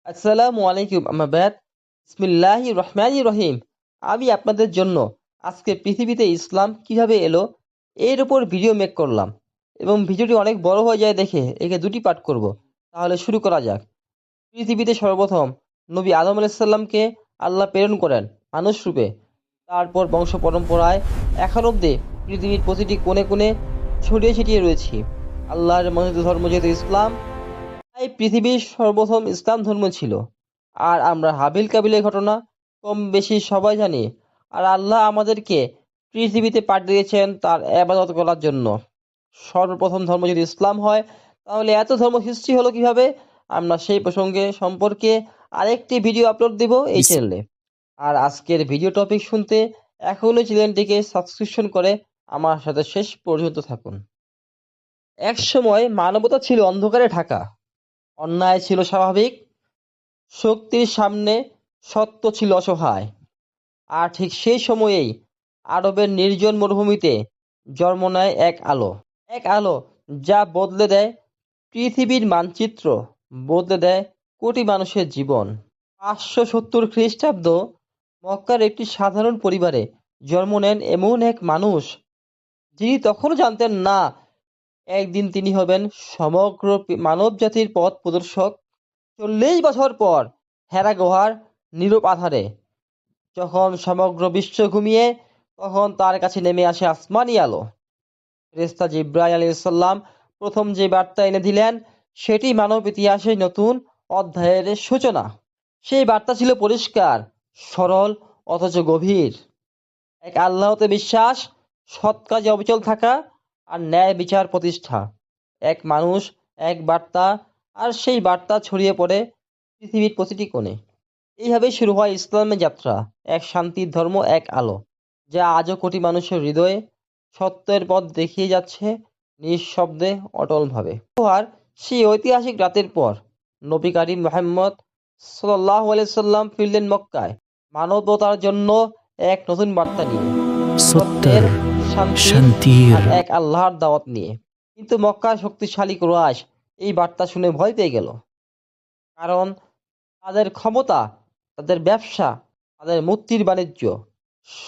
আসসালামু আলাইকুম আমাবাদ বিসমিল্লাহির রহমানির রহিম। আমি আপনাদের জন্য আজকে পৃথিবীতে ইসলাম কিভাবে এলো এর উপর ভিডিও মেক করলাম এবং ভিডিওটি অনেক বড় হয়ে যায় দেখে একে দুটি পার্ট করব। তাহলে শুরু করা যাক। পৃথিবীতে সর্বপ্রথম নবী আদম আলাইসাল্লামকে আল্লাহ প্রেরণ করেন মানুষ রূপে। তারপর বংশ পরম্পরায় এখন অব্দি পৃথিবীর প্রতিটি কোণে কোণে ছড়িয়ে ছিটিয়ে রয়েছি আল্লাহর মনোনীত ধর্ম যেহেতু ইসলাম, তাই পৃথিবীর সর্বপ্রথম ইসলাম ধর্ম ছিল। আর আমরা হাবিল কাবিলের ঘটনা কম বেশি সবাই জানি। আর আল্লাহ আমাদেরকে পৃথিবীতে পাঠিয়েছেন তার ইবাদত করার জন্য। সর্বপ্রথম ধর্ম যদি ইসলাম হয়, তাহলে এত ধর্ম সৃষ্টি হলো কিভাবে? আমরা সেই প্রসঙ্গে সম্পর্কে আরেকটি ভিডিও আপলোড দেব এই বিস- চ্যানেলে। আর আজকের ভিডিও টপিক শুনতে এখনই চ্যানেলটিকে সাবস্ক্রিপশন করে আমার সাথে শেষ পর্যন্ত থাকুন। এক সময় মানবতা ছিল অন্ধকারে ঢাকা, অন্যায় ছিল স্বাভাবিক, শক্তির সামনে সত্য ছিল অসহায়। আর ঠিক সেই সময়েই আরবের নির্জন মরুভূমিতে জন্ম নেয় এক আলো যা বদলে দেয় পৃথিবীর মানচিত্র, বদলে দেয় কোটি মানুষের জীবন। 570 খ্রিস্টাব্দ মক্কার একটি সাধারণ পরিবারে জন্ম নেন এমন এক মানুষ যিনি তখনও জানতেন না একদিন তিনি হবেন সমগ্র মানবজাতির পথ প্রদর্শক। 40 বছর পর হেরা গুহার নীরব আধারে যখন সমগ্র বিশ্ব ঘুমিয়ে, তখন তার কাছে নেমে আসে আসমানি আলো। ফেরেশতা জিবরাইল আলাইহিসসালাম প্রথম যে বার্তা এনে দিলেন, সেটি মানব ইতিহাসের নতুন অধ্যায়ের সূচনা। সেই বার্তা ছিল পরিষ্কার, সরল অথচ গভীর। এক আল্লাহতে বিশ্বাস, সৎ কাজে অবিচল থাকা আর ন্যায় বিচার প্রতিষ্ঠা। এক মানুষ, এক বার্তা, আর সেই বার্তা ছড়িয়ে পড়ে পৃথিবীর প্রতিটি কোণে। এইভাবেই শুরু হয় ইসলামের যাত্রা, এক শান্তির ধর্ম, এক আলো, যা আজও কোটি মানুষের হৃদয়ে সত্যের পথ দেখিয়ে যাচ্ছে নিঃশব্দে, অটলভাবে। আর সেই ঐতিহাসিক রাতের পর নবী করিম মুহাম্মদ সাল্লাল্লাহু আলাইহি সাল্লাম ফিরলেন মক্কায় মানবতার জন্য এক নতুন বার্তা নিয়ে, সত্যের, সত্যের, শান্তির শান্তির। আর এক আল্লাহর দাওয়াত নিয়ে। কিন্তু মক্কার শক্তিশালী কুরাইশ এই বার্তা শুনে ভয় পেয়ে গেল। কারণ তাদের ক্ষমতা, তাদের ব্যবসা, তাদের মূর্তির বাণিজ্য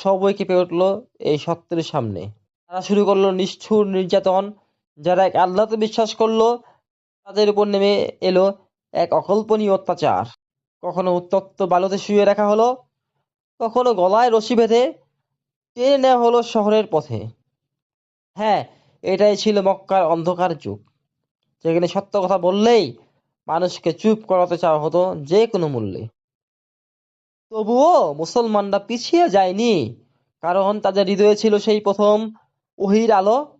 সবই কেঁপে উঠল এই সত্যের সামনে। তারা শুরু করলো নিষ্ঠুর নির্যাতন। যারা এক আল্লাহতে বিশ্বাস করলো, তাদের উপর নেমে এলো এক অকল্পনীয় অত্যাচার। কখনো উত্তপ্ত বালুতে শুয়ে রাখা হলো, কখনো গলায় রশি বেঁধে টেনে নেওয়া হলো শহরের পথে। হ্যাঁ, এটাই ছিল মক্কার অন্ধকার যুগ, যেখানে সত্য কথা বললেই মানুষকে চুপ করাতে চাওয়া হতো যে কোনো মূল্যে। তবুও মুসলমানরা পিছিয়ে যায়নি, কারণ তাদের হৃদয়ে ছিল সেই প্রথম ওহীর আলো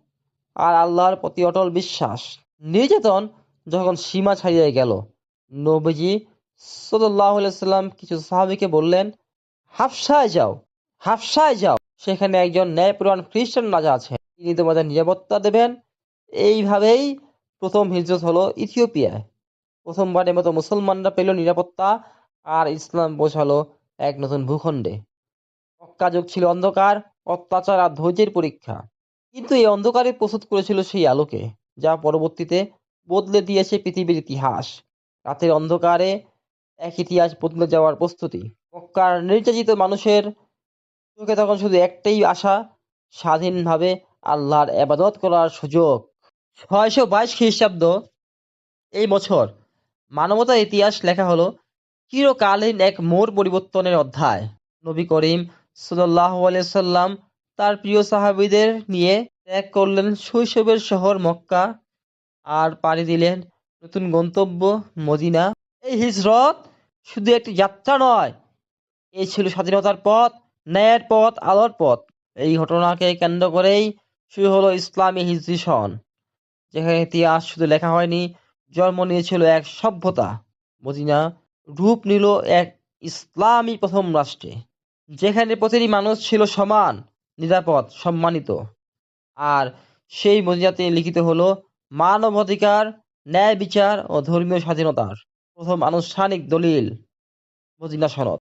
আর আল্লাহর প্রতি অটল বিশ্বাস। নির্যাতন যখন সীমা ছাড়িয়ে গেল, নবীজি সাল্লাল্লাহু আলাইহি সাল্লাম কিছু সাহাবীকে বললেন, হাবশায় যাও, হাবশায় যাও, সেখানে একজন ন্যায়পরায়ণ খ্রিস্টান রাজা আছেন, তিনি তোমাদের নিরাপত্তা দেবেন। এইভাবেই প্রথম হিজরত হলো ইথিওপিয়ায়। প্রথমবারের মতো মুসলমানরা পেল নিরাপত্তা, আর ইসলাম পৌঁছালো এক নতুন ভূখণ্ডে। মক্কা যুগ ছিল অন্ধকার, অত্যাচার আর ধৈর্যের পরীক্ষা। কিন্তু এই অন্ধকারে প্রস্তুত করেছিল সেই আলোকে, যা পরবর্তীতে বদলে দিয়েছে পৃথিবীর ইতিহাস। রাতের অন্ধকারে এক ইতিহাস বদলে যাওয়ার প্রস্তুতি। মক্কার নির্যাতিত মানুষের চোখে তখন শুধু একটাই আশা, স্বাধীনভাবে আল্লাহর ইবাদত করার সুযোগ। 622 খ্রিস্টাব্দ এই বছর মানবতার ইতিহাস লেখা হলো চিরকালীন এক মোড় পরিবর্তনের অধ্যায়। নবী করিম সাল্লাল্লাহু আলাইহি সাল্লাম তার প্রিয় সাহাবীদের নিয়ে ত্যাগ করলেন শৈশবের শহর মক্কা আর পাড়ি দিলেন নতুন গন্তব্য মদিনা। এই হিজরত শুধু একটি যাত্রা নয়, এই ছিল স্বাধীনতার পথ, ন্যায়ের পথ, আলোর পথ। এই ঘটনাকে কেন্দ্র করেই শুরু হলো ইসলামী হিজরি সন, যেখানে ইতিহাস শুধু লেখা হয়নি, জন্ম নিয়েছিল এক সভ্যতা। মদিনা রূপ নিল এক ইসলামী প্রথম রাষ্ট্রে, যেখানে প্রতিটি মানুষ ছিল সমান, নিরাপদ, সম্মানিত। আর সেই মদিনাতে লিখিত হলো মানবাধিকার, ন্যায় বিচার ও ধর্মীয় স্বাধীনতার প্রথম আনুষ্ঠানিক দলিল, মদিনা সনদ।